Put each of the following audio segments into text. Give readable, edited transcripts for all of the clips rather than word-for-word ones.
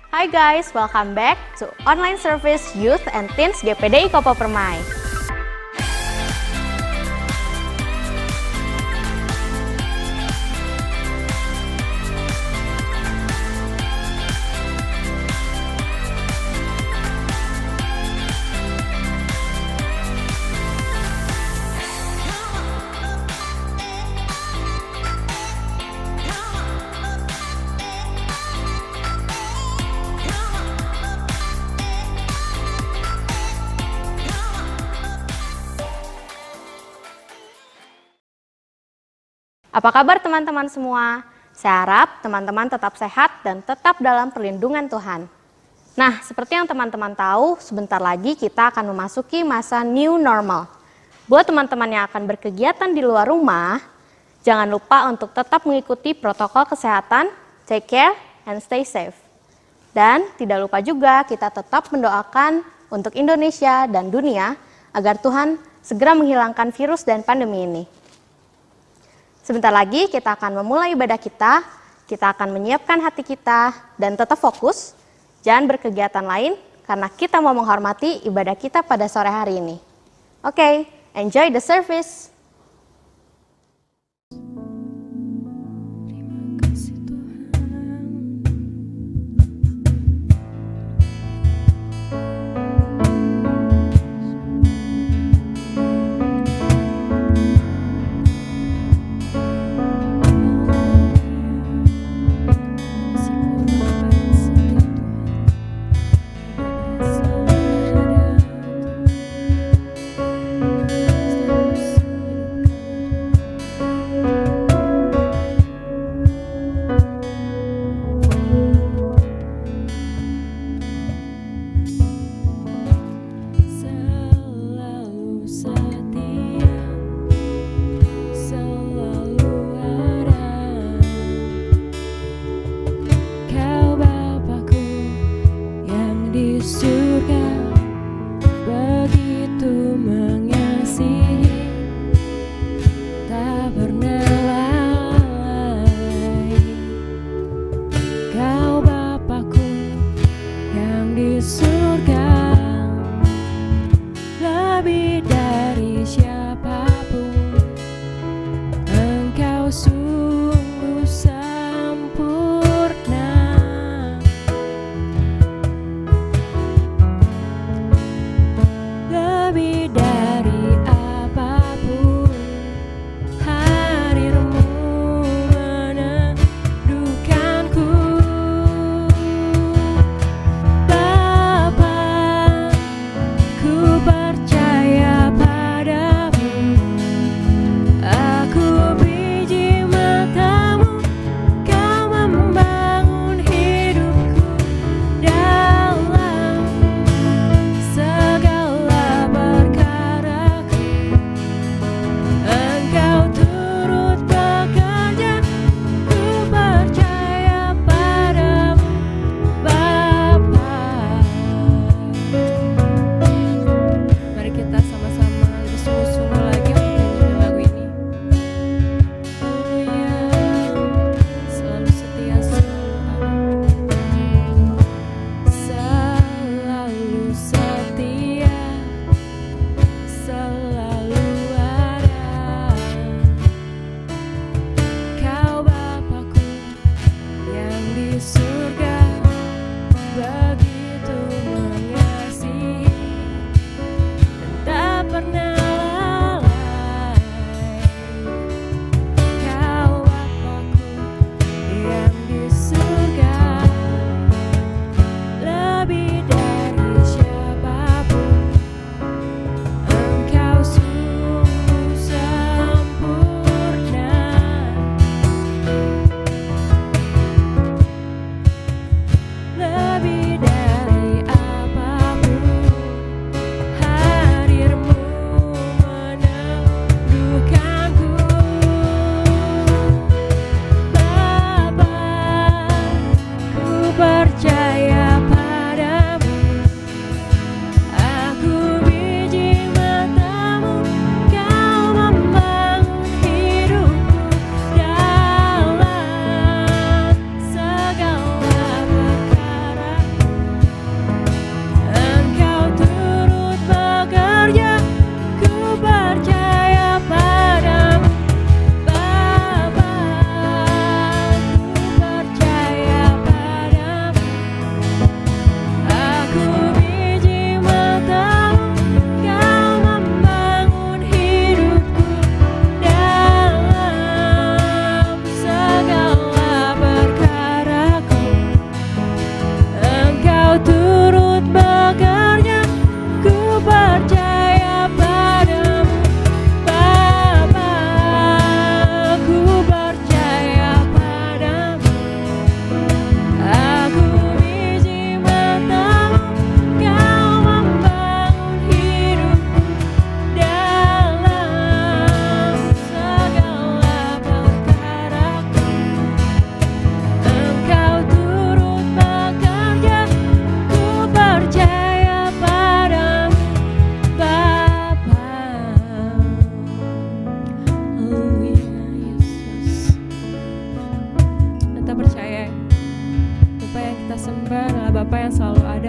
Hi guys, welcome back to Online Service Youth and Teens GPDI Kopo Permai. Apa kabar teman-teman semua? Saya harap teman-teman tetap sehat dan tetap dalam perlindungan Tuhan. Nah, seperti yang teman-teman tahu, sebentar lagi kita akan memasuki masa new normal. Buat teman-teman yang akan berkegiatan di luar rumah, jangan lupa untuk tetap mengikuti protokol kesehatan, take care, and stay safe. Dan tidak lupa juga kita tetap mendoakan untuk Indonesia dan dunia agar Tuhan segera menghilangkan virus dan pandemi ini. Sebentar lagi kita akan memulai ibadah kita akan menyiapkan hati kita dan tetap fokus, jangan berkegiatan lain karena kita mau menghormati ibadah kita pada sore hari ini. Oke, enjoy the service.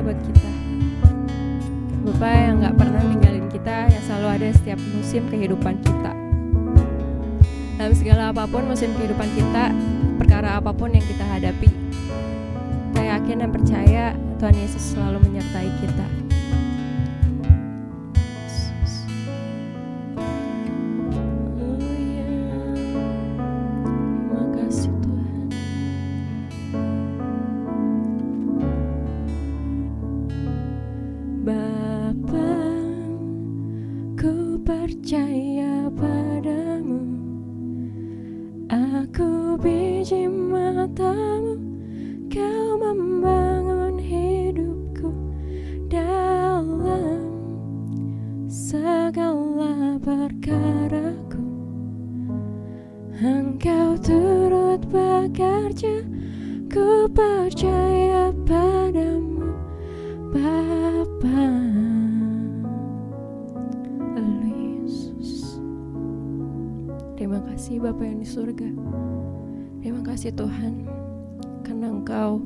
ada buat kita. Bapa yang gak pernah ninggalin kita, yang selalu ada setiap musim kehidupan kita. Dalam segala apapun musim kehidupan kita, perkara apapun yang kita hadapi, kita yakin dan percaya Tuhan Yesus selalu menyertai kita. Percaya padamu, aku biji matamu, kau membangun hidupku dalam segala perkaraku. Engkau turut bekerja, ku percaya padamu, Bapa. Terima kasih Bapa yang di surga. Terima kasih Tuhan, karena Engkau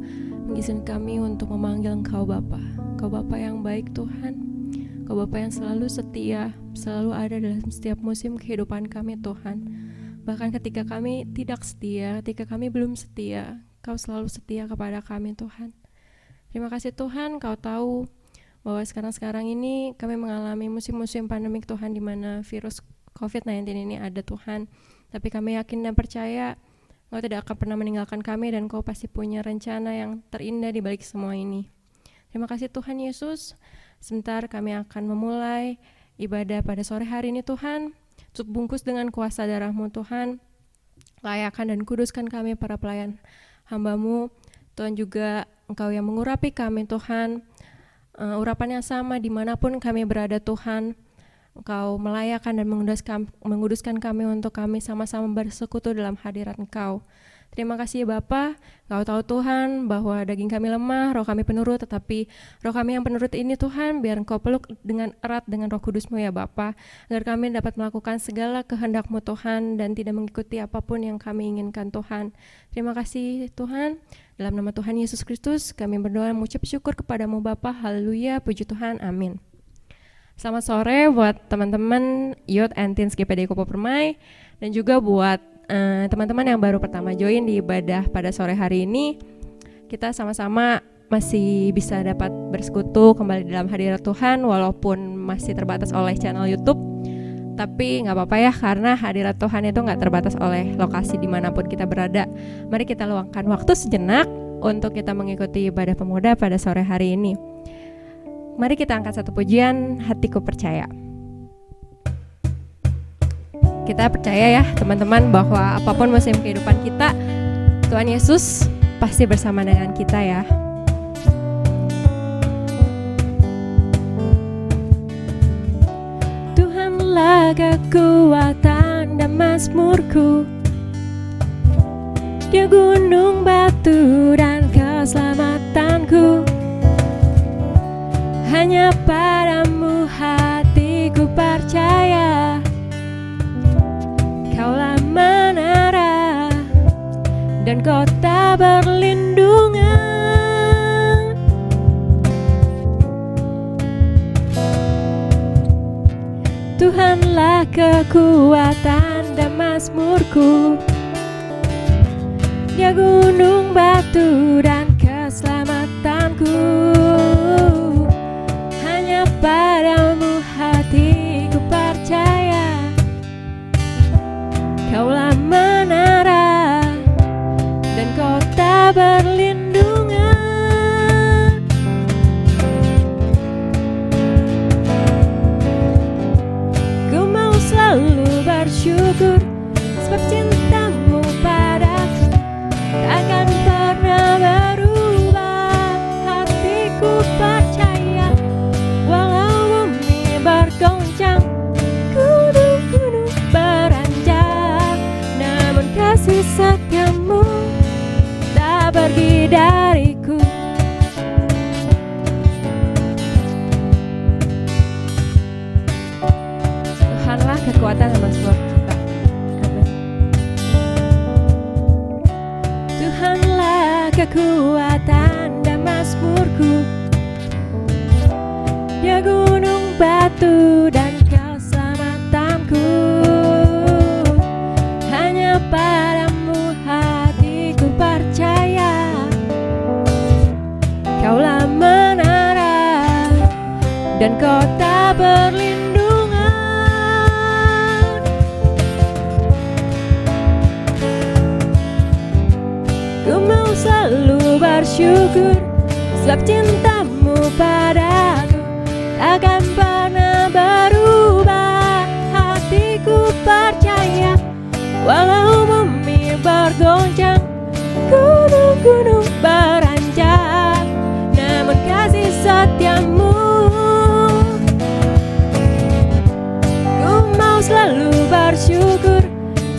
mengizinkan kami untuk memanggil Engkau Bapa. Engkau Bapa yang baik Tuhan. Engkau Bapa yang selalu setia, selalu ada dalam setiap musim kehidupan kami Tuhan. Bahkan ketika kami tidak setia, ketika kami belum setia, Engkau selalu setia kepada kami Tuhan. Terima kasih Tuhan, Engkau tahu bahwa sekarang ini kami mengalami musim-musim pandemik Tuhan, di mana virus COVID-19 ini ada Tuhan, tapi kami yakin dan percaya Engkau tidak akan pernah meninggalkan kami, dan Engkau pasti punya rencana yang terindah di balik semua ini. Terima kasih Tuhan Yesus. Sebentar kami akan memulai ibadah pada sore hari ini Tuhan, untuk bungkus dengan kuasa darah-Mu Tuhan. Layakan dan kuduskan kami para pelayan hamba-Mu Tuhan, juga Engkau yang mengurapi kami Tuhan, urapan yang sama dimanapun kami berada Tuhan. Engkau melayakan dan menguduskan kami untuk kami sama-sama bersekutu dalam hadirat Engkau. Terima kasih Bapa, Engkau tahu Tuhan bahwa daging kami lemah, roh kami penurut, tetapi roh kami yang penurut ini Tuhan, biar Engkau peluk dengan erat dengan Roh Kudus-Mu ya Bapa, agar kami dapat melakukan segala kehendak-Mu Tuhan, dan tidak mengikuti apapun yang kami inginkan Tuhan. Terima kasih Tuhan, dalam nama Tuhan Yesus Kristus kami berdoa mengucap syukur kepadamu Bapa. Haleluya, puji Tuhan, amin. Selamat sore buat teman-teman Youth and Teens GPD Kopo Permai, dan juga buat teman-teman yang baru pertama join di ibadah pada sore hari ini. Kita sama-sama masih bisa dapat bersekutu kembali dalam hadirat Tuhan, walaupun masih terbatas oleh channel YouTube. Tapi gak apa-apa ya, karena hadirat Tuhan itu gak terbatas oleh lokasi dimanapun kita berada. Mari kita luangkan waktu sejenak untuk kita mengikuti ibadah pemuda pada sore hari ini. Mari kita angkat satu pujian, Hatiku Percaya. Kita percaya ya teman-teman, bahwa apapun musim kehidupan kita, Tuhan Yesus pasti bersama dengan kita ya. Tuhanlah kekuatan dan mazmurku, Dia gunung batu dan keselamatanku. Hanya padamu hatiku percaya, Kaulah menara dan kota berlindungan. Tuhanlah kekuatan dan mazmurku, Dia gunung batu dan keselamatanku. Hanya padamu hatiku percaya, Kaulah menara dan kota berlindungan. Ku mau selalu bersyukur, sebab cintamu padaku takkan pernah berubah. Hatiku percaya, walau bumi bergoncang, gunung-gunung beranjak, namun kasih setiamu tak pergi dariku. Tuhanlah kekuatan dan mazmur kita. Amin. Tuhanlah kekuatan dan mazmurku, Dia gunung batu dan kau selamatanku. Hanya padamu hatiku percaya. Kaulah menara dan kota perlindungan. Ku mau selalu bersyukur sebab cintamu padaku takkan pernah berubah. Hatiku percaya walau bumi bergoncang, gunung-gunung beranjak, namun kasih setiamu ku mau selalu bersyukur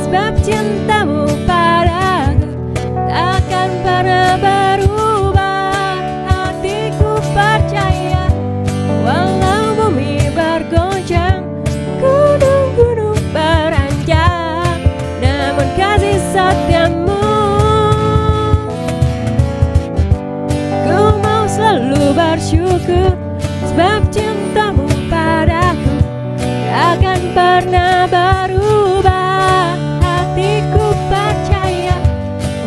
sebab cintamu padaku takkan pernah berubah. Hatiku percaya walau bumi bergoncang, gunung-gunung beranjak, namun kasih setiamu ku mau selalu bersyukur sebab cintamu padaku takkan pernah berubah. Hatiku percaya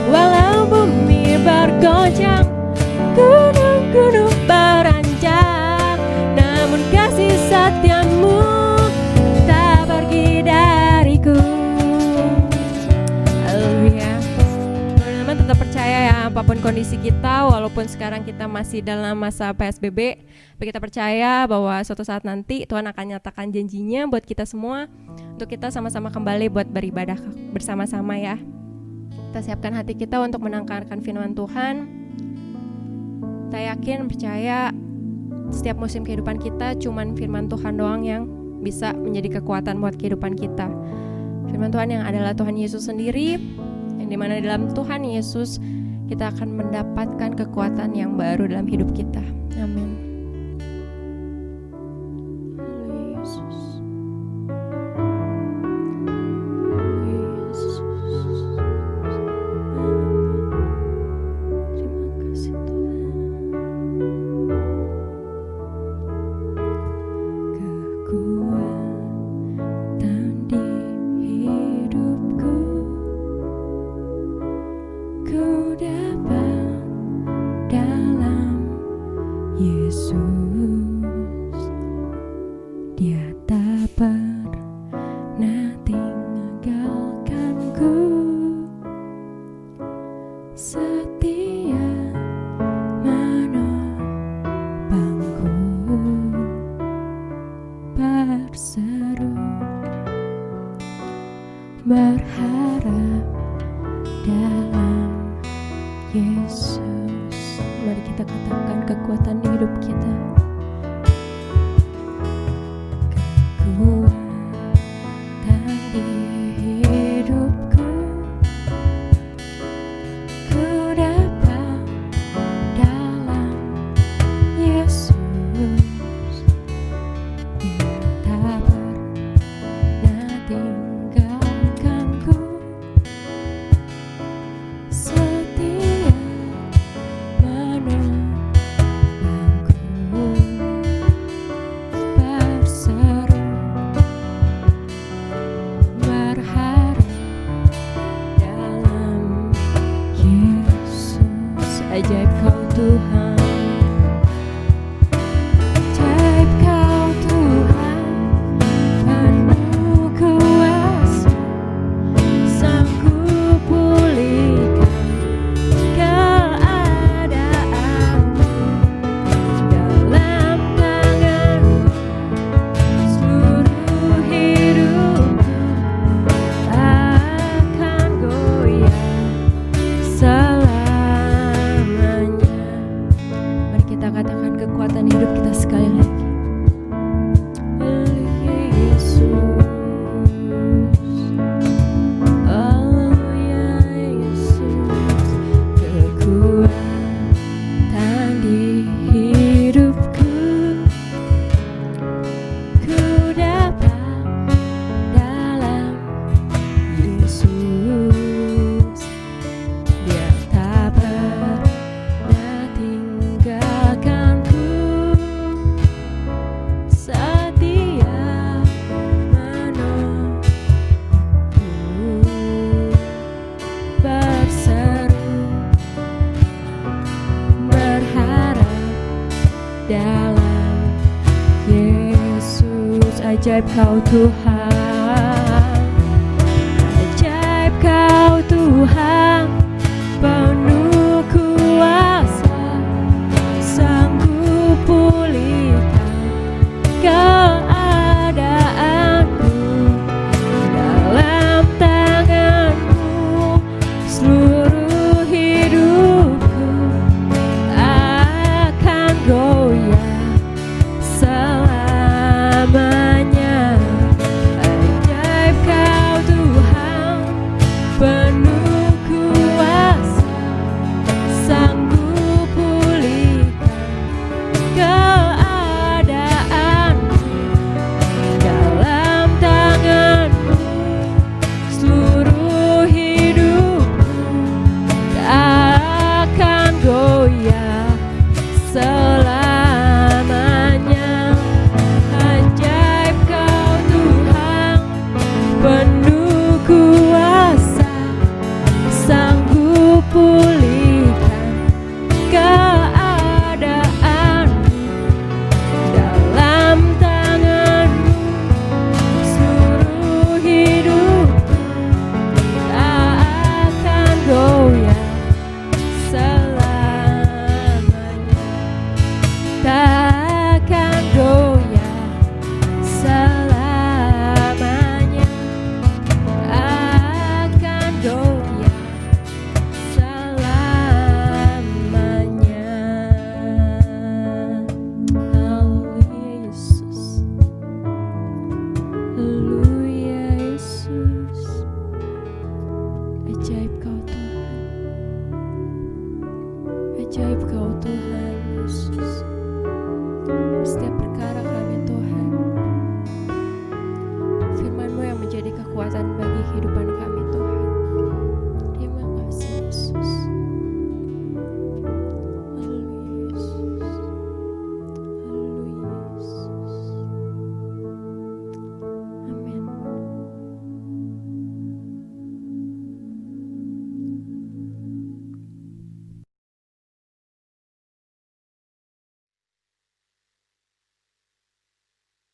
walau bumi bergoncang, gunung-gunung beranjak, namun kasih setiamu tak pergi dariku. Haleluya. Teman-teman tetap percaya ya, apapun kondisi kita, walaupun sekarang kita masih dalam masa PSBB, tapi kita percaya bahwa suatu saat nanti Tuhan akan nyatakan janjinya buat kita semua, untuk kita sama-sama kembali buat beribadah bersama-sama ya. Kita siapkan hati kita untuk mendengarkan firman Tuhan. Kita yakin, percaya setiap musim kehidupan kita cuman firman Tuhan doang yang bisa menjadi kekuatan buat kehidupan kita. Firman Tuhan yang adalah Tuhan Yesus sendiri, yang dimana dalam Tuhan Yesus kita akan mendapatkan kekuatan yang baru dalam hidup kita. Amin. Haleluya Yesus. Berharap dalam Yesus. Mari kita katakan kekuatan di hidup kita. Kekuatan di hidupku, ku dapat dalam Yesus. Dia tak pernah tinggalkanku, setia menolongku, berseru berharap dalam Yesus. Ajaib kau Tuhan, ajaib kau Tuhan, penuh kuasa, sanggup pulihkan keadaanku. Dalam tangan-Mu seluruh hidupku akan goyah selamanya. Ajaib Kau Tuhan, ajaib Kau Tuhan, penuh kuasa, sanggup pulihkan keadaanku. Dalam tangan-Mu seluruh hidupku akan goyah selamanya. Ajaib Kau Tuhan, penuh kuasa, sanggup pulihkan keadaanku. Dalam tangan-Mu seluruh hidupku akan goyah selamanya. Ajaib Kau Tuhan, penuh kuasa, sanggup pulihkan keadaanku. Dalam tangan-Mu seluruh hidupku akan goyah selamanya. Takkan goyah selamanya, akan goyah selamanya. Haleluya Yesus, haleluya Yesus. Ajaib Kau Tuhan, ajaib Kau Tuhan Yesus. Setiap perkara kami Tuhan, firman-Mu yang menjadi kekuatan bagi kehidupan kami Tuhan. Terima kasih Yesus. Haleluya Yesus, haleluya Yesus. Amin.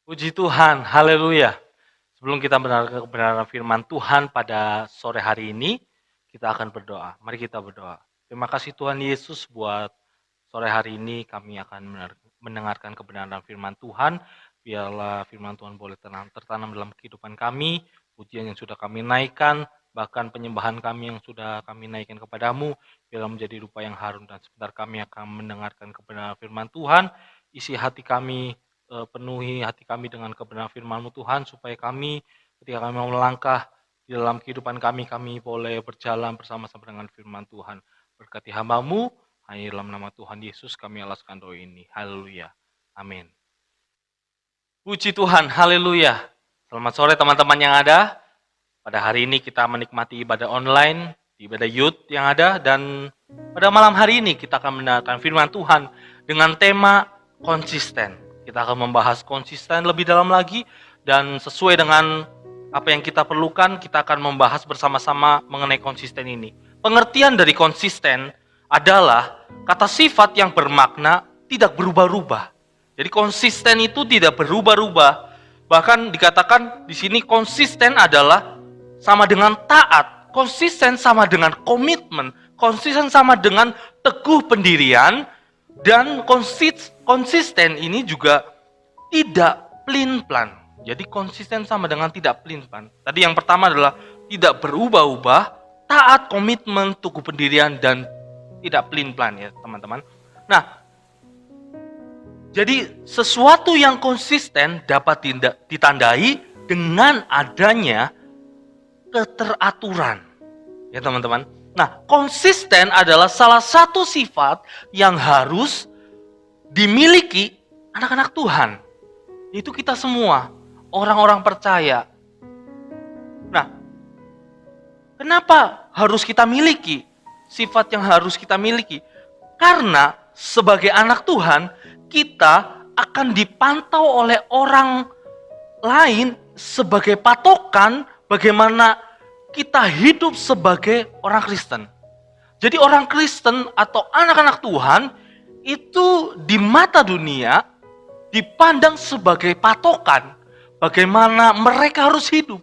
Puji Tuhan, haleluya. Sebelum kita mendengarkan kebenaran firman Tuhan pada sore hari ini, kita akan berdoa. Mari kita berdoa. Terima kasih Tuhan Yesus buat sore hari ini kami akan mendengarkan kebenaran firman Tuhan. Biarlah firman Tuhan boleh tertanam dalam kehidupan kami, pujian yang sudah kami naikkan, bahkan penyembahan kami yang sudah kami naikkan kepadamu, biarlah menjadi rupa yang harum, dan sebentar kami akan mendengarkan kebenaran firman Tuhan. Isi hati kami, penuhi hati kami dengan kebenaran firman-Mu Tuhan, supaya kami ketika kami mau melangkah di dalam kehidupan kami boleh berjalan bersama-sama dengan firman Tuhan. Berkati hamba-Mu, hanya dalam nama Tuhan Yesus kami alaskan doa ini. Haleluya. Amin. Puji Tuhan, haleluya. Selamat sore teman-teman yang ada. Pada hari ini kita menikmati ibadah online, ibadah youth yang ada, dan pada malam hari ini kita akan mendengarkan firman Tuhan dengan tema konsisten. Kita akan membahas konsisten lebih dalam lagi, dan sesuai dengan apa yang kita perlukan, kita akan membahas bersama-sama mengenai konsisten ini. Pengertian dari konsisten adalah kata sifat yang bermakna tidak berubah-ubah. Jadi konsisten itu tidak berubah-ubah. Bahkan dikatakan di sini konsisten adalah sama dengan taat, konsisten sama dengan komitmen, konsisten sama dengan teguh pendirian, dan konsisten ini juga tidak pelin-pelan. Jadi konsisten sama dengan tidak pelin-pelan. Tadi yang pertama adalah tidak berubah-ubah, taat, komitmen, teguh pendirian, dan tidak pelin-pelan ya teman-teman. Nah, jadi sesuatu yang konsisten dapat ditandai dengan adanya keteraturan. Ya teman-teman. Nah, konsisten adalah salah satu sifat yang harus dimiliki anak-anak Tuhan. Itu kita semua, orang-orang percaya. Nah, kenapa harus kita miliki sifat yang harus kita miliki? Karena sebagai anak Tuhan, kita akan dipantau oleh orang lain sebagai patokan bagaimana kita hidup sebagai orang Kristen. Jadi orang Kristen atau anak-anak Tuhan itu di mata dunia dipandang sebagai patokan bagaimana mereka harus hidup.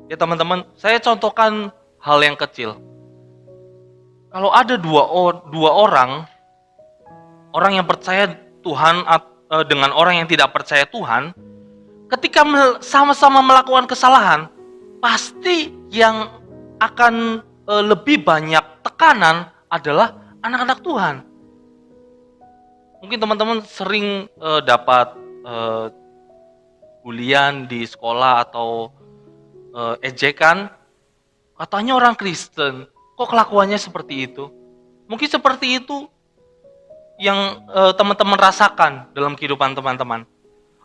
Ya teman-teman, saya contohkan hal yang kecil. Kalau ada dua orang yang percaya Tuhan dengan orang yang tidak percaya Tuhan, ketika sama-sama melakukan kesalahan, pasti yang akan lebih banyak tekanan adalah anak-anak Tuhan. Mungkin teman-teman sering dapat bulian di sekolah atau ejekan, katanya orang Kristen, kok kelakuannya seperti itu? Mungkin seperti itu yang teman-teman rasakan dalam kehidupan teman-teman.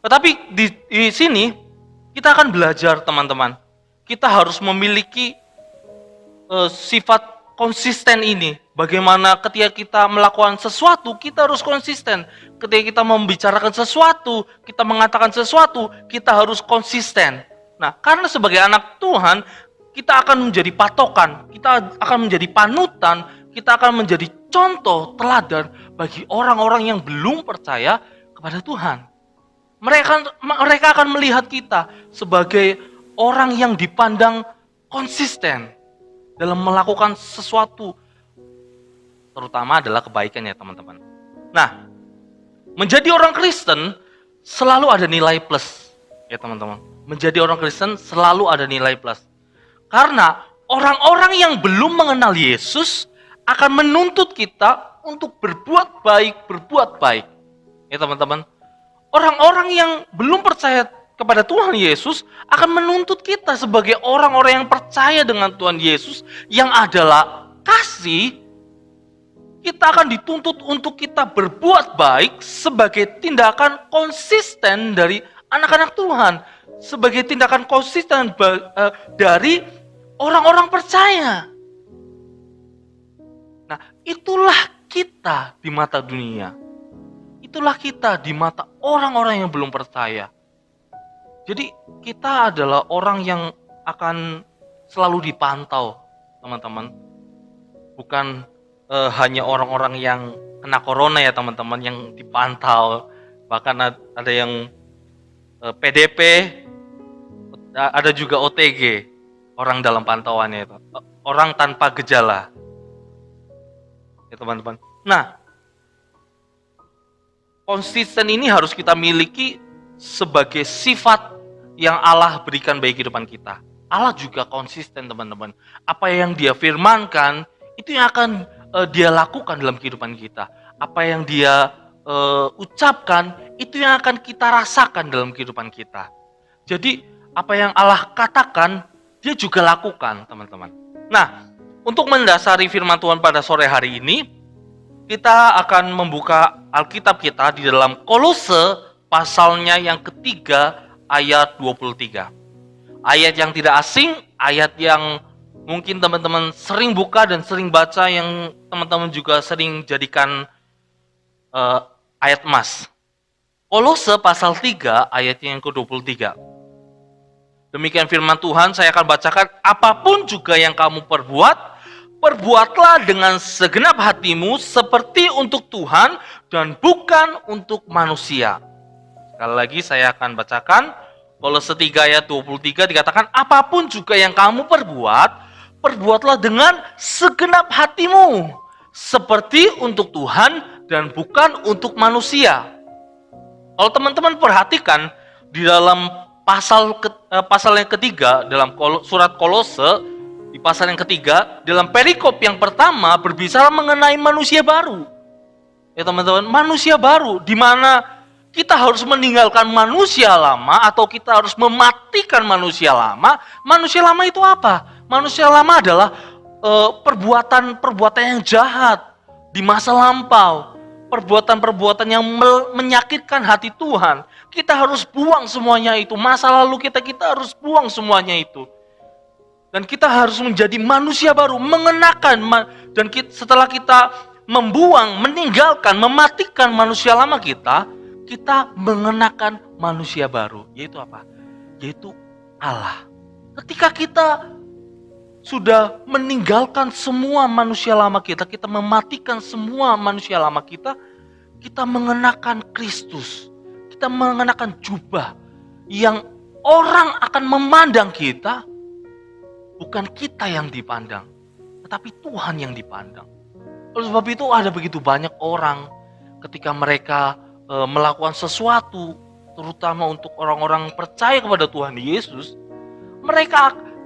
Tetapi di sini kita akan belajar teman-teman. Kita harus memiliki sifat konsisten ini. Bagaimana ketika kita melakukan sesuatu, kita harus konsisten. Ketika kita membicarakan sesuatu, kita mengatakan sesuatu, kita harus konsisten. Nah, karena sebagai anak Tuhan, kita akan menjadi patokan, kita akan menjadi panutan, kita akan menjadi contoh teladan bagi orang-orang yang belum percaya kepada Tuhan. Mereka akan melihat kita sebagai orang yang dipandang konsisten dalam melakukan sesuatu, terutama adalah kebaikan ya teman-teman. Nah, menjadi orang Kristen selalu ada nilai plus ya teman-teman. Menjadi orang Kristen selalu ada nilai plus. Karena orang-orang yang belum mengenal Yesus akan menuntut kita untuk berbuat baik. Ya teman-teman. Orang-orang yang belum percaya kepada Tuhan Yesus akan menuntut kita sebagai orang-orang yang percaya dengan Tuhan Yesus yang adalah kasih. Kita akan dituntut untuk kita berbuat baik sebagai tindakan konsisten dari anak-anak Tuhan. Sebagai tindakan konsisten dari orang-orang percaya. Nah, itulah kita di mata dunia. Itulah kita di mata orang-orang yang belum percaya. Jadi kita adalah orang yang akan selalu dipantau, teman-teman. Bukan hanya orang-orang yang kena corona ya teman-teman yang dipantau. Bahkan ada yang PDP, ada juga OTG, orang dalam pantauannya itu, orang tanpa gejala, ya teman-teman. Nah, konsisten ini harus kita miliki sebagai sifat yang Allah berikan bagi kehidupan kita. Allah juga konsisten teman-teman. Apa yang Dia firmankan, itu yang akan Dia lakukan dalam kehidupan kita. Apa yang Dia ucapkan, itu yang akan kita rasakan dalam kehidupan kita. Jadi apa yang Allah katakan, Dia juga lakukan, teman-teman. Nah, untuk mendasari firman Tuhan pada sore hari ini, kita akan membuka Alkitab kita di dalam Kolose pasalnya yang ketiga ayat 23. Ayat yang tidak asing, ayat yang mungkin teman-teman sering buka dan sering baca, yang teman-teman juga sering jadikan ayat emas. Kolose pasal 3 ayat yang ke-23. Demikian firman Tuhan, saya akan bacakan. Apapun juga yang kamu perbuatlah dengan segenap hatimu seperti untuk Tuhan dan bukan untuk manusia. Sekali lagi saya akan bacakan. Kolose 3 ayat 23 dikatakan, apapun juga yang kamu perbuatlah dengan segenap hatimu seperti untuk Tuhan dan bukan untuk manusia. Kalau teman-teman perhatikan di dalam pasal yang ketiga dalam surat Kolose, di pasal yang ketiga dalam perikop yang pertama berbicara mengenai manusia baru. Ya teman-teman, manusia baru di mana kita harus meninggalkan manusia lama atau kita harus mematikan manusia lama. Manusia lama itu apa? Manusia lama adalah perbuatan yang jahat di masa lampau. Perbuatan-perbuatan yang menyakitkan hati Tuhan. Kita harus buang semuanya itu. Masa lalu kita harus buang semuanya itu. Dan kita harus menjadi manusia baru, mengenakan. Dan setelah kita membuang, meninggalkan, mematikan manusia lama kita mengenakan manusia baru. Yaitu apa? Yaitu Allah. Ketika kita sudah meninggalkan semua manusia lama kita mematikan semua manusia lama kita mengenakan Kristus. kita mengenakan jubah yang orang akan memandang kita, bukan kita yang dipandang, tetapi Tuhan yang dipandang. Oleh sebab itu ada begitu banyak orang ketika mereka melakukan sesuatu, terutama untuk orang-orang percaya kepada Tuhan Yesus,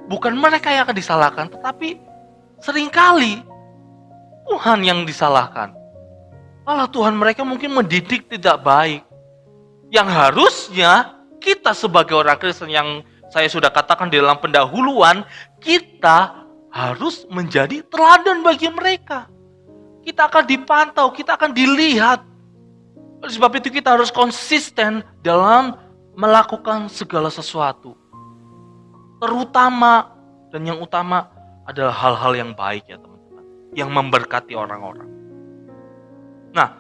bukan mereka yang akan disalahkan, tetapi seringkali Tuhan yang disalahkan. Malah Tuhan mereka mungkin mendidik tidak baik. Yang harusnya kita sebagai orang Kristen yang saya sudah katakan di dalam pendahuluan, kita harus menjadi teladan bagi mereka. Kita akan dipantau, kita akan dilihat. Oleh sebab itu kita harus konsisten dalam melakukan segala sesuatu. Terutama dan yang utama adalah hal-hal yang baik ya teman-teman. Yang memberkati orang-orang. Nah,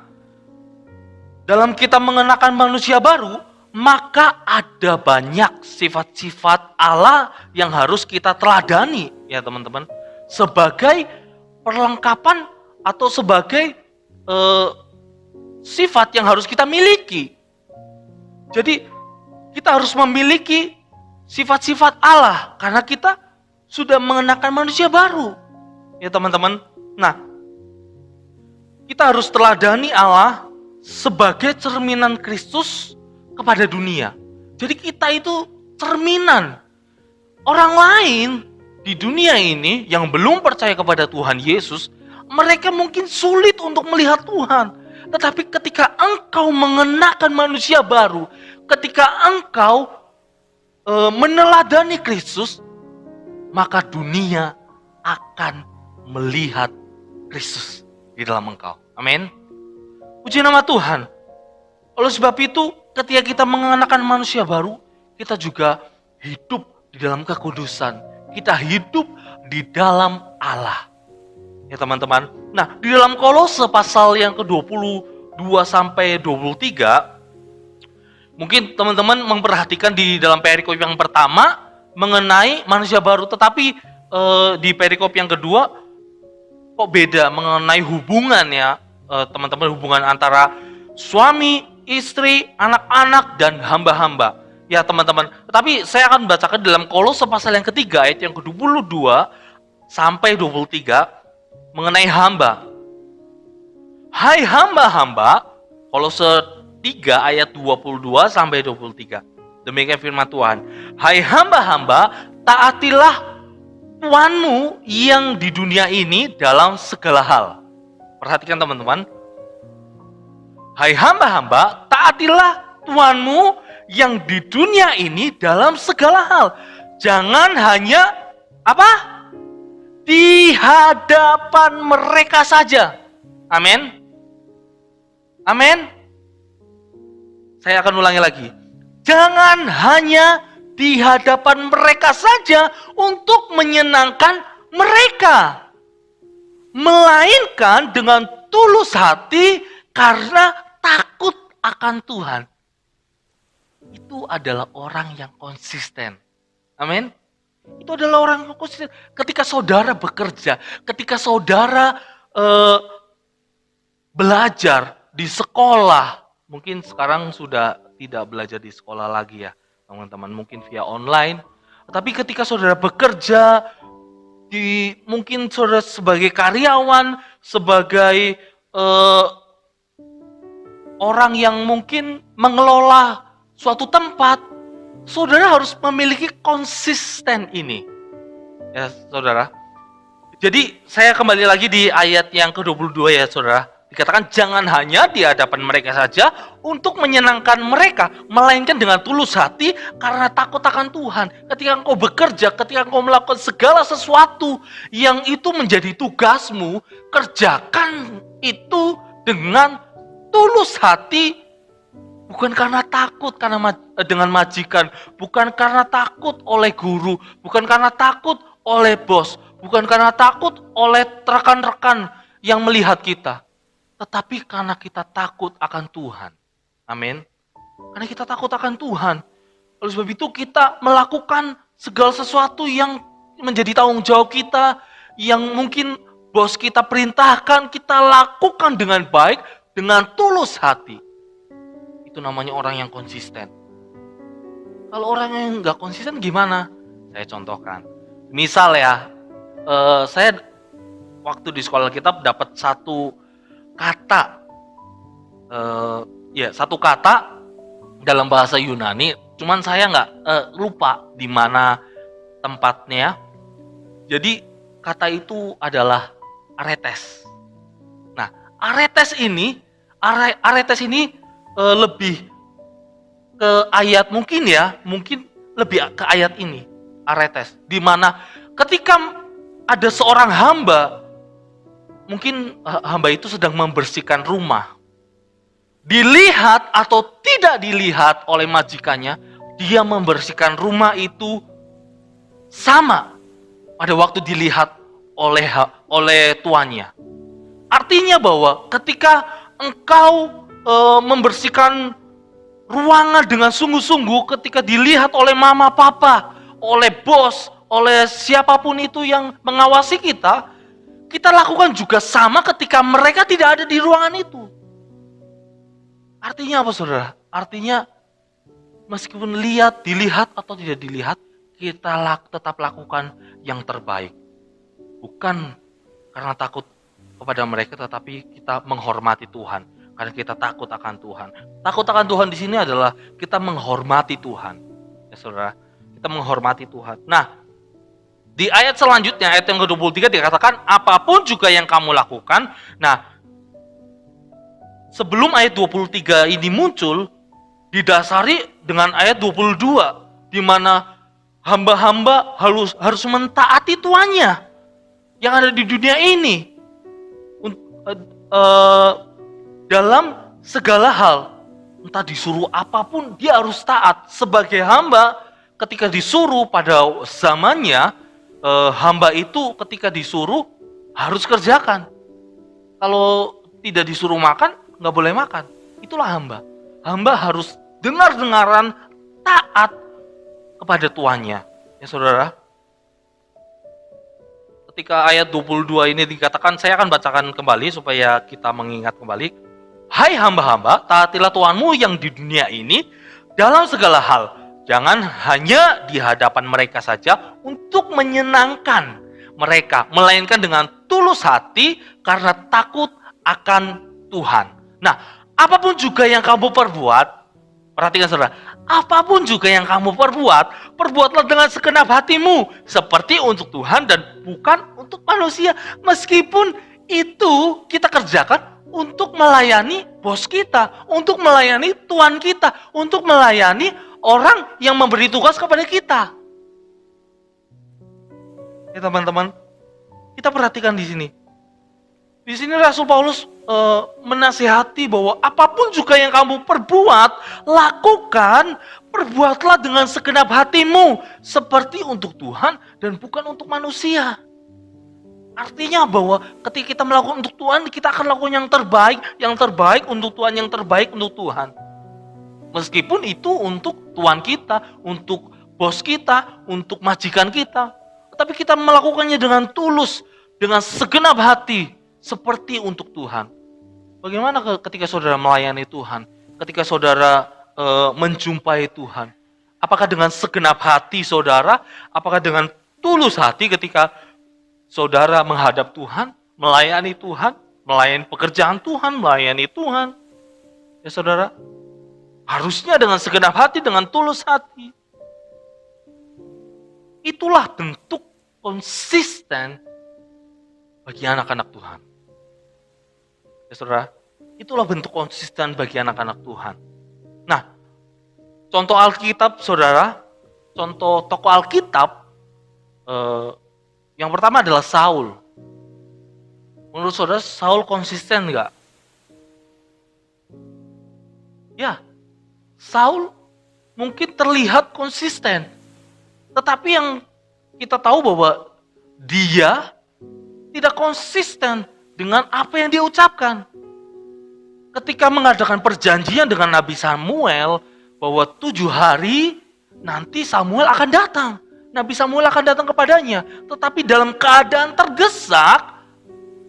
dalam kita mengenakan manusia baru, maka ada banyak sifat-sifat Allah yang harus kita teladani ya teman-teman. Sebagai perlengkapan atau sebagai sifat yang harus kita miliki. Jadi kita harus memiliki sifat-sifat Allah karena kita sudah mengenakan manusia baru. Ya teman-teman. Nah, kita harus teladani Allah sebagai cerminan Kristus kepada dunia. Jadi kita itu cerminan. Orang lain di dunia ini yang belum percaya kepada Tuhan Yesus, mereka mungkin sulit untuk melihat Tuhan. Tetapi ketika engkau mengenakan manusia baru, ketika engkau meneladani Kristus, maka dunia akan melihat Kristus di dalam engkau. Amin. Puji nama Tuhan. Oleh sebab itu, ketika kita mengenakan manusia baru, kita juga hidup di dalam kekudusan. Kita hidup di dalam Allah. Ya teman-teman. Nah, di dalam Kolose pasal yang ke-22 sampai 23, mungkin teman-teman memperhatikan di dalam perikop yang pertama mengenai manusia baru, tetapi di perikop yang kedua kok beda mengenai hubungan ya, teman-teman, hubungan antara suami, istri, anak-anak dan hamba-hamba. Ya teman-teman, tetapi saya akan bacakan dalam Kolose pasal yang ketiga ayat yang ke-22 sampai 23 mengenai hamba. Hai hamba-hamba, Kolose 3 ayat 22 sampai 23. Demikian firman Tuhan. Hai hamba-hamba, taatilah Tuanmu yang di dunia ini dalam segala hal. Perhatikan teman-teman. Hai hamba-hamba, taatilah Tuanmu yang di dunia ini dalam segala hal. Jangan hanya apa? Di hadapan mereka saja. Amin. Amin. Saya akan ulangi lagi. Jangan hanya di hadapan mereka saja untuk menyenangkan mereka. Melainkan dengan tulus hati karena takut akan Tuhan. Itu adalah orang yang konsisten. Amin. Itu adalah orang yang konsisten. Ketika saudara bekerja, ketika saudara belajar di sekolah, mungkin sekarang sudah tidak belajar di sekolah lagi ya, teman-teman, mungkin via online. Tapi ketika saudara bekerja, mungkin saudara sebagai karyawan, sebagai orang yang mungkin mengelola suatu tempat, saudara harus memiliki konsisten ini. Ya, saudara. Jadi, saya kembali lagi di ayat yang ke-22 ya, saudara. Dikatakan jangan hanya di hadapan mereka saja untuk menyenangkan mereka, melainkan dengan tulus hati karena takut akan Tuhan. Ketika engkau bekerja, ketika engkau melakukan segala sesuatu yang itu menjadi tugasmu, kerjakan itu dengan tulus hati, bukan karena takut dengan majikan, bukan karena takut oleh guru, bukan karena takut oleh bos, bukan karena takut oleh rekan-rekan yang melihat kita. Tetapi karena kita takut akan Tuhan. Amin. Karena kita takut akan Tuhan. Oleh sebab itu kita melakukan segala sesuatu yang menjadi tanggung jawab kita, yang mungkin bos kita perintahkan, kita lakukan dengan baik, dengan tulus hati. Itu namanya orang yang konsisten. Kalau orang yang nggak konsisten gimana? Saya contohkan. Misal ya, saya waktu di sekolah kitab dapat satu kata, satu kata dalam bahasa Yunani. Cuman saya nggak lupa di mana tempatnya. Jadi kata itu adalah aretes. Nah, aretes ini lebih ke ayat mungkin lebih ke ayat ini, aretes, di mana ketika ada seorang hamba, mungkin hamba itu sedang membersihkan rumah, dilihat atau tidak dilihat oleh majikannya, dia membersihkan rumah itu sama pada waktu dilihat oleh tuannya. Artinya bahwa ketika engkau membersihkan ruangan dengan sungguh-sungguh, ketika dilihat oleh mama papa, oleh bos, oleh siapapun itu yang mengawasi kita, kita lakukan juga sama ketika mereka tidak ada di ruangan itu. Artinya apa, saudara? Artinya meskipun dilihat atau tidak dilihat, kita tetap lakukan yang terbaik. Bukan karena takut kepada mereka, tetapi kita menghormati Tuhan. Karena kita takut akan Tuhan. Takut akan Tuhan di sini adalah kita menghormati Tuhan. Ya saudara, kita menghormati Tuhan. Nah, di ayat selanjutnya, ayat yang ke-23 dikatakan, apapun juga yang kamu lakukan. Nah, sebelum ayat 23 ini muncul, didasari dengan ayat 22, di mana hamba-hamba harus mentaati tuannya yang ada di dunia ini. Dalam segala hal, entah disuruh apapun, dia harus taat. Sebagai hamba, ketika disuruh pada zamannya, hamba itu ketika disuruh harus kerjakan. Kalau tidak disuruh makan, nggak boleh makan. Itulah hamba. Hamba harus dengar-dengaran, taat kepada tuannya. Ya saudara, ketika ayat 22 ini dikatakan, saya akan bacakan kembali supaya kita mengingat kembali. Hai hamba-hamba, taatilah Tuhanmu yang di dunia ini dalam segala hal. Jangan hanya di hadapan mereka saja untuk menyenangkan mereka, melainkan dengan tulus hati karena takut akan Tuhan. Nah, apapun juga yang kamu perbuat, perhatikan saudara, apapun juga yang kamu perbuat, perbuatlah dengan segenap hatimu, seperti untuk Tuhan dan bukan untuk manusia. Meskipun itu kita kerjakan untuk melayani bos kita, untuk melayani tuan kita, untuk melayani orang yang memberi tugas kepada kita. Ya teman-teman, kita perhatikan di sini. Di sini Rasul Paulus menasihati bahwa apapun juga yang kamu perbuat, lakukan, perbuatlah dengan segenap hatimu, seperti untuk Tuhan dan bukan untuk manusia. Artinya bahwa ketika kita melakukan untuk Tuhan, kita akan lakukan yang terbaik untuk Tuhan, yang terbaik untuk Tuhan. Meskipun itu untuk Tuhan kita, untuk bos kita, untuk majikan kita. Tapi kita melakukannya dengan tulus, dengan segenap hati, seperti untuk Tuhan. Bagaimana ketika saudara melayani Tuhan? Ketika saudara menjumpai Tuhan? Apakah dengan segenap hati saudara? Apakah dengan tulus hati ketika saudara menghadap Tuhan, melayani Tuhan, melayani pekerjaan Tuhan, melayani Tuhan? Ya saudara, harusnya dengan segenap hati, dengan tulus hati. Itulah bentuk konsisten bagi anak-anak Tuhan. Ya saudara, itulah bentuk konsisten bagi anak-anak Tuhan. Nah, contoh Alkitab saudara, contoh tokoh Alkitab, yang pertama adalah Saul. Menurut saudara, Saul konsisten nggak? Ya, Saul mungkin terlihat konsisten. Tetapi yang kita tahu bahwa dia tidak konsisten dengan apa yang dia ucapkan. Ketika mengadakan perjanjian dengan Nabi Samuel, bahwa 7 hari nanti Samuel akan datang. Nabi Samuel akan datang kepadanya. Tetapi dalam keadaan tergesak,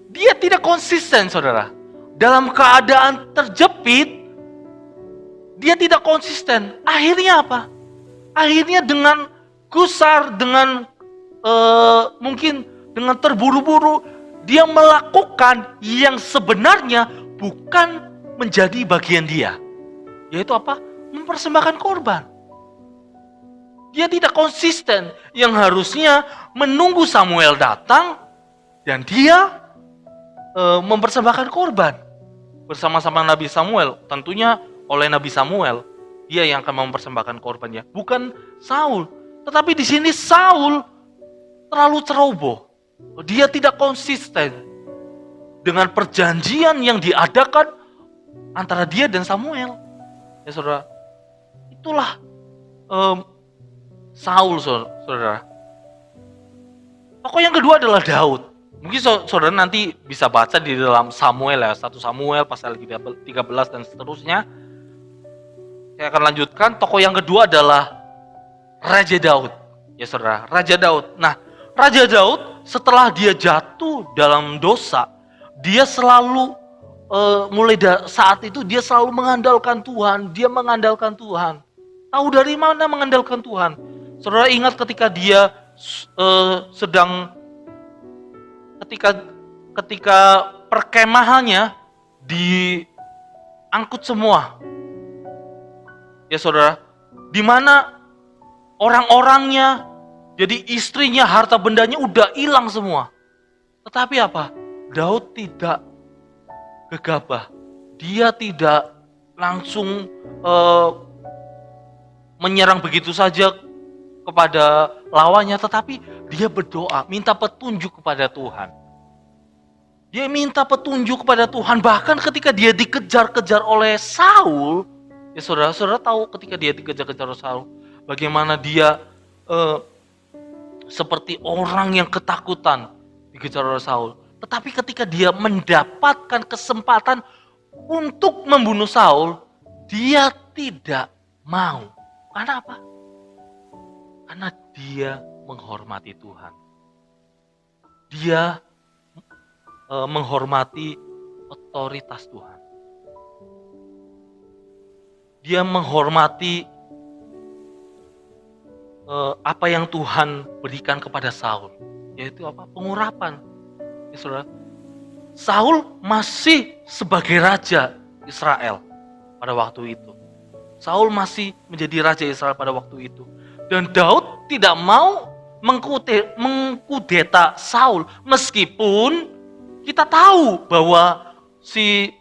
dia tidak konsisten saudara. Dalam keadaan terjepit, dia tidak konsisten. Akhirnya apa? Akhirnya dengan gusar, dengan mungkin dengan terburu-buru, dia melakukan yang sebenarnya bukan menjadi bagian dia. Yaitu apa? Mempersembahkan korban. Dia tidak konsisten, yang harusnya menunggu Samuel datang dan dia mempersembahkan korban bersama-sama Nabi Samuel. Tentunya oleh Nabi Samuel, dia yang akan mempersembahkan korbannya, bukan Saul. Tetapi di sini Saul terlalu ceroboh. Dia tidak konsisten dengan perjanjian yang diadakan antara dia dan Samuel. Ya saudara, itulah Saul, saudara. Tokoh yang kedua adalah Daud. Mungkin saudara nanti bisa baca di dalam Samuel ya, 1 Samuel pasal 13 dan seterusnya. Saya akan lanjutkan. Tokoh yang kedua adalah Raja Daud. Ya saudara, Raja Daud. Nah, Raja Daud setelah dia jatuh dalam dosa, dia selalu mulai saat itu dia selalu mengandalkan Tuhan. Dia mengandalkan Tuhan. Tahu dari mana mengandalkan Tuhan? Saudara ingat ketika dia ketika perkemahannya diangkut semua. Ya saudara, di mana orang-orangnya, jadi istrinya, harta bendanya udah hilang semua. Tetapi apa? Daud tidak gegabah. Dia tidak langsung menyerang begitu saja kepada lawannya, tetapi dia berdoa, minta petunjuk kepada Tuhan. Dia minta petunjuk kepada Tuhan, bahkan ketika dia dikejar-kejar oleh Saul. Ya saudara tahu ketika dia dikejar-kejar oleh Saul, bagaimana dia seperti orang yang ketakutan dikejar oleh Saul. Tetapi ketika dia mendapatkan kesempatan untuk membunuh Saul, dia tidak mau. Karena apa? Karena dia menghormati Tuhan. Dia menghormati otoritas Tuhan. Dia menghormati apa yang Tuhan berikan kepada Saul, yaitu apa? Pengurapan. Ya, saudara, Saul masih sebagai raja Israel pada waktu itu. Saul masih menjadi raja Israel pada waktu itu. Dan Daud tidak mau mengkudeta Saul, meskipun kita tahu bahwa si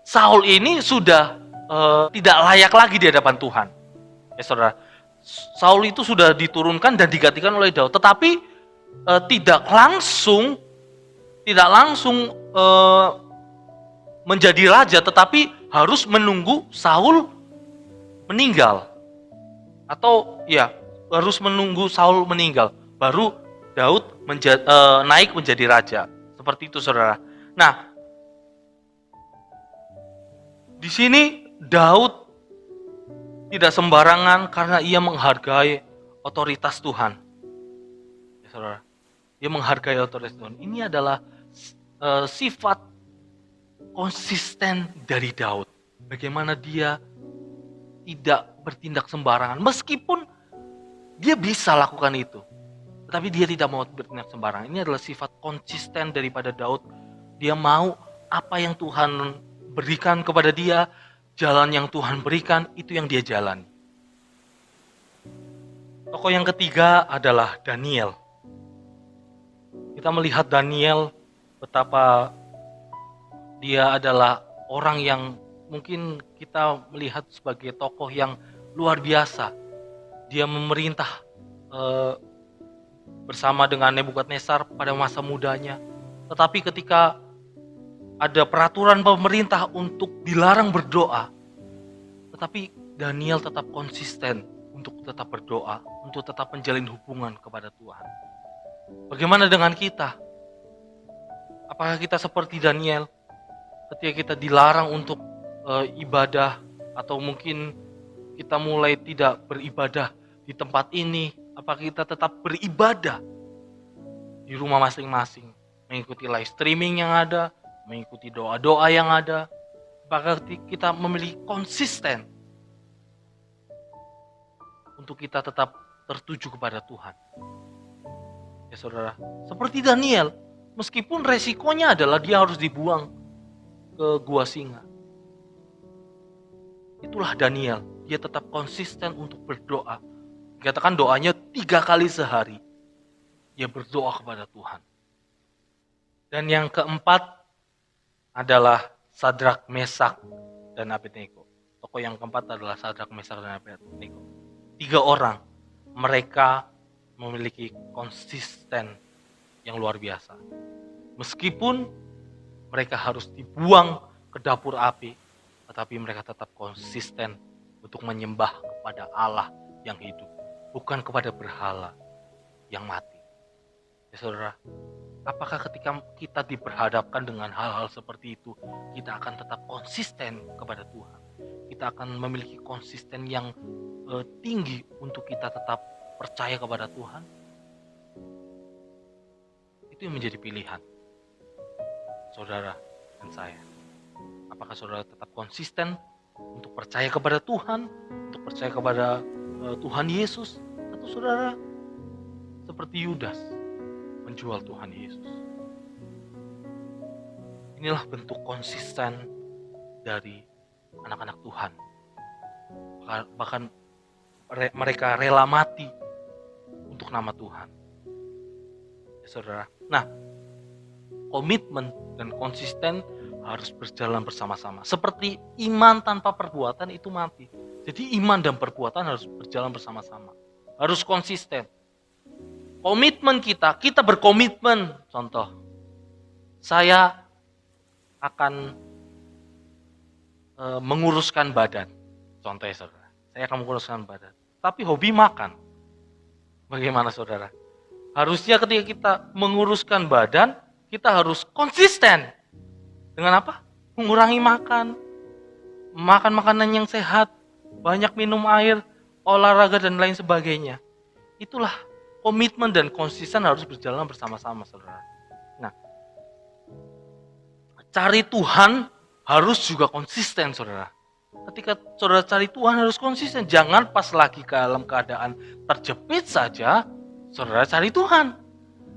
Saul ini sudah tidak layak lagi di hadapan Tuhan. Ya saudara, Saul itu sudah diturunkan dan digantikan oleh Daud, tetapi tidak langsung menjadi raja, tetapi harus menunggu Saul meninggal. Atau ya, harus menunggu Saul meninggal, baru Daud naik menjadi raja. Seperti itu saudara. Nah, di sini Daud tidak sembarangan karena ia menghargai otoritas Tuhan. Ya, saudara, dia menghargai otoritas Tuhan. Ini adalah sifat konsisten dari Daud. Bagaimana dia tidak bertindak sembarangan, meskipun dia bisa lakukan itu, tetapi dia tidak mau bertindak sembarangan. Ini adalah sifat konsisten daripada Daud. Dia mau apa yang Tuhan berikan kepada dia, jalan yang Tuhan berikan, itu yang dia jalani. Tokoh yang ketiga adalah Daniel. Kita melihat Daniel, betapa dia adalah orang yang mungkin kita melihat sebagai tokoh yang luar biasa. Dia memerintah bersama dengan Nebukadnezar pada masa mudanya. Tetapi ketika ada peraturan pemerintah untuk dilarang berdoa, tetapi Daniel tetap konsisten untuk tetap berdoa, untuk tetap menjalin hubungan kepada Tuhan. Bagaimana dengan kita? Apakah kita seperti Daniel? Ketika kita dilarang untuk ibadah, atau mungkin kita mulai tidak beribadah di tempat ini, apakah kita tetap beribadah di rumah masing-masing, mengikuti live streaming yang ada, mengikuti doa-doa yang ada? Apakah kita memilih konsisten untuk kita tetap tertuju kepada Tuhan. Ya saudara, seperti Daniel, meskipun resikonya adalah dia harus dibuang ke gua singa. Itulah Daniel, dia tetap konsisten untuk berdoa. Dikatakan doanya 3 kali sehari. Dia berdoa kepada Tuhan. Dan yang keempat adalah Sadrak, Mesak, dan Abednego. Tokoh yang keempat adalah Sadrak, Mesak, dan Abednego. 3 orang, mereka memiliki konsisten yang luar biasa. Meskipun mereka harus dibuang ke dapur api, tetapi mereka tetap konsisten untuk menyembah kepada Allah yang hidup, bukan kepada berhala yang mati. Ya saudara, apakah ketika kita diperhadapkan dengan hal-hal seperti itu, kita akan tetap konsisten kepada Tuhan? Kita akan memiliki konsisten yang tinggi untuk kita tetap percaya kepada Tuhan? Itu yang menjadi pilihan saudara dan saya. Apakah saudara tetap konsisten untuk percaya kepada Tuhan, untuk percaya kepada Tuhan Yesus, atau saudara seperti Yudas menjual Tuhan Yesus? Inilah bentuk konsisten dari anak-anak Tuhan. Bahkan mereka rela mati untuk nama Tuhan. Ya, saudara. Nah, komitmen dan konsisten harus berjalan bersama-sama. Seperti iman tanpa perbuatan itu mati. Jadi iman dan perbuatan harus berjalan bersama-sama. Harus konsisten. Komitmen kita berkomitmen. Contoh, saya akan menguruskan badan. Contohnya saudara, saya akan menguruskan badan. Tapi hobi makan. Bagaimana saudara? Harusnya ketika kita menguruskan badan, kita harus konsisten. Dengan apa? Mengurangi makan makanan yang sehat, banyak minum air, olahraga dan lain sebagainya. Itulah komitmen dan konsisten harus berjalan bersama-sama, saudara. Nah, cari Tuhan harus juga konsisten, saudara. Ketika saudara cari Tuhan harus konsisten. Jangan pas lagi dalam keadaan terjepit saja, saudara cari Tuhan.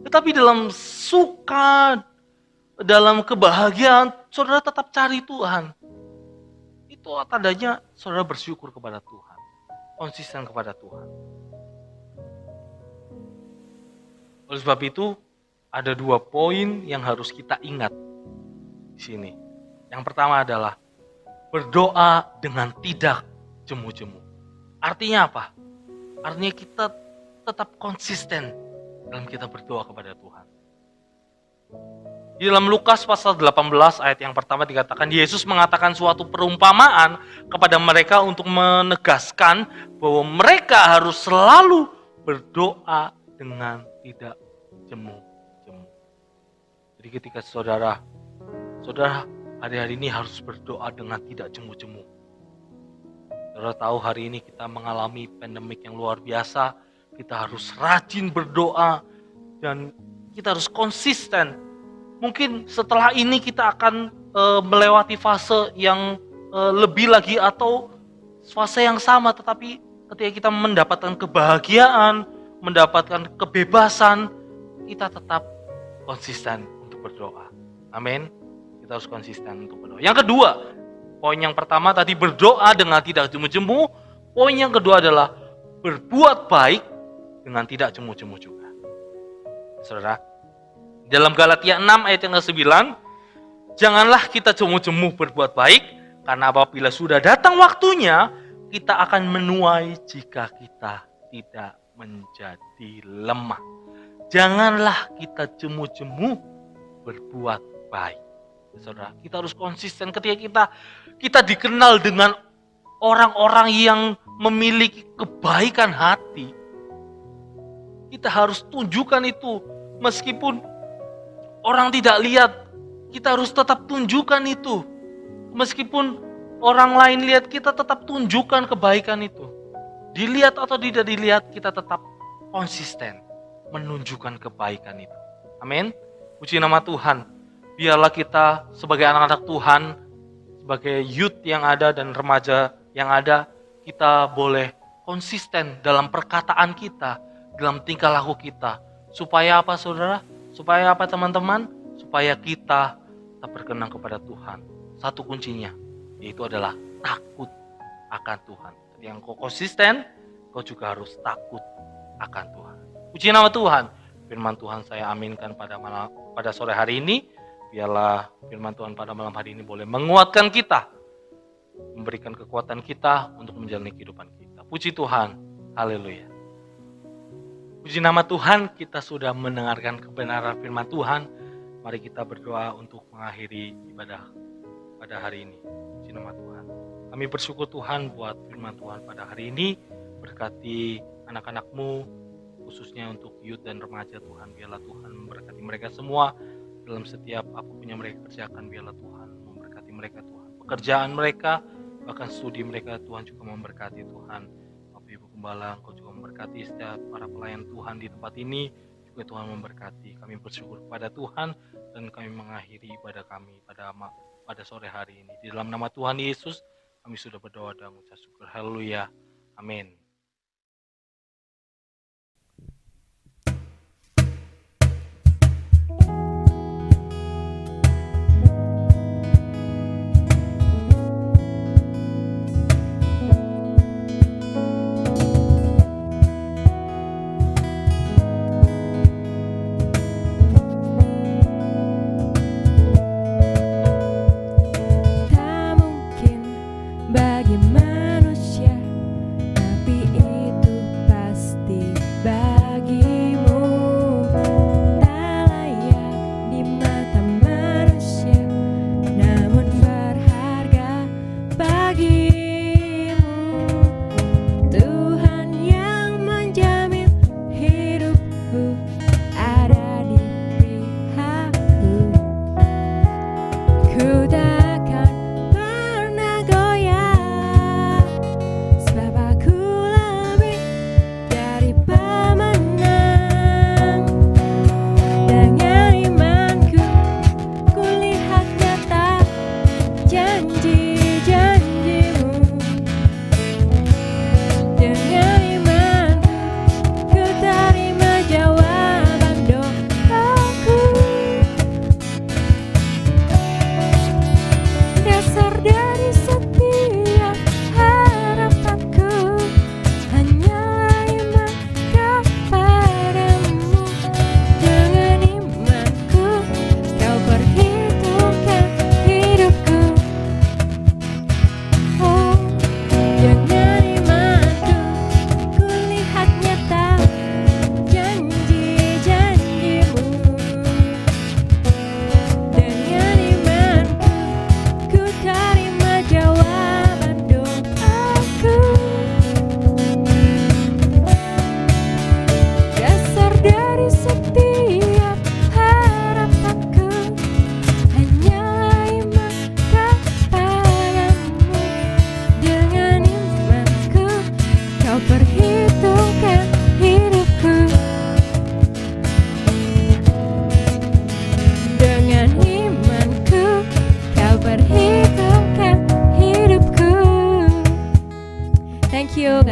Tetapi dalam suka, dalam kebahagiaan, saudara tetap cari Tuhan. Itu tandanya saudara bersyukur kepada Tuhan. Konsisten kepada Tuhan. Oleh sebab itu, ada 2 poin yang harus kita ingat di sini. Yang pertama adalah berdoa dengan tidak jemu-jemu. Artinya apa? Artinya kita tetap konsisten dalam kita berdoa kepada Tuhan. Di dalam Lukas pasal 18 ayat yang pertama dikatakan, Yesus mengatakan suatu perumpamaan kepada mereka untuk menegaskan bahwa mereka harus selalu berdoa dengan tidak jemu-jemu. Jadi ketika saudara hari-hari ini harus berdoa dengan tidak jemu-jemu. Saudara tahu hari ini kita mengalami pandemik yang luar biasa, kita harus rajin berdoa dan kita harus konsisten. Mungkin setelah ini kita akan melewati fase yang lebih lagi atau fase yang sama, tetapi ketika kita mendapatkan kebahagiaan, mendapatkan kebebasan, kita tetap konsisten untuk berdoa. Amin. Kita harus konsisten untuk berdoa. Yang kedua, poin yang pertama tadi berdoa dengan tidak jemu-jemu. Poin yang kedua adalah berbuat baik dengan tidak jemu-jemu juga. Saudara, dalam Galatia 6 ayat yang ke-9, janganlah kita jemu-jemu berbuat baik, karena apabila sudah datang waktunya, kita akan menuai jika kita tidak menjadi lemah. Janganlah kita jemu-jemu berbuat baik. Saudara, kita harus konsisten ketika kita dikenal dengan orang-orang yang memiliki kebaikan hati. Kita harus tunjukkan itu, meskipun orang tidak lihat, kita harus tetap tunjukkan itu. Meskipun orang lain lihat, kita tetap tunjukkan kebaikan itu. Dilihat atau tidak dilihat, kita tetap konsisten menunjukkan kebaikan itu. Amin. Puji nama Tuhan. Biarlah kita sebagai anak-anak Tuhan, sebagai youth yang ada dan remaja yang ada, kita boleh konsisten dalam perkataan kita, dalam tingkah laku kita. Supaya apa saudara? Supaya apa teman-teman? Supaya kita tak berkenan kepada Tuhan. Satu kuncinya, yaitu adalah takut akan Tuhan. Jadi yang kau konsisten, kau juga harus takut akan Tuhan. Puji nama Tuhan. Firman Tuhan saya aminkan pada sore hari ini. Biarlah firman Tuhan pada malam hari ini boleh menguatkan kita, memberikan kekuatan kita untuk menjalani kehidupan kita. Puji Tuhan. Haleluya. Puji nama Tuhan, kita sudah mendengarkan kebenaran firman Tuhan. Mari kita berdoa untuk mengakhiri ibadah pada hari ini. Puji nama Tuhan. Kami bersyukur Tuhan buat firman Tuhan pada hari ini. Berkati anak-anak-Mu, khususnya untuk youth dan remaja Tuhan. Biarlah Tuhan memberkati mereka semua dalam setiap apapun yang mereka kerjakan. Biarlah Tuhan memberkati mereka Tuhan. Pekerjaan mereka, bahkan studi mereka Tuhan juga memberkati Tuhan. Ibu Gembala, Engkau juga memberkati setiap para pelayan Tuhan di tempat ini, juga Tuhan memberkati. Kami bersyukur kepada Tuhan dan kami mengakhiri ibadah kami pada sore hari ini. Di dalam nama Tuhan Yesus, kami sudah berdoa dan mengucap syukur. Haleluya. Amin.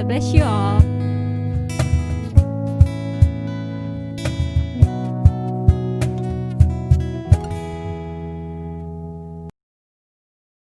God bless you all.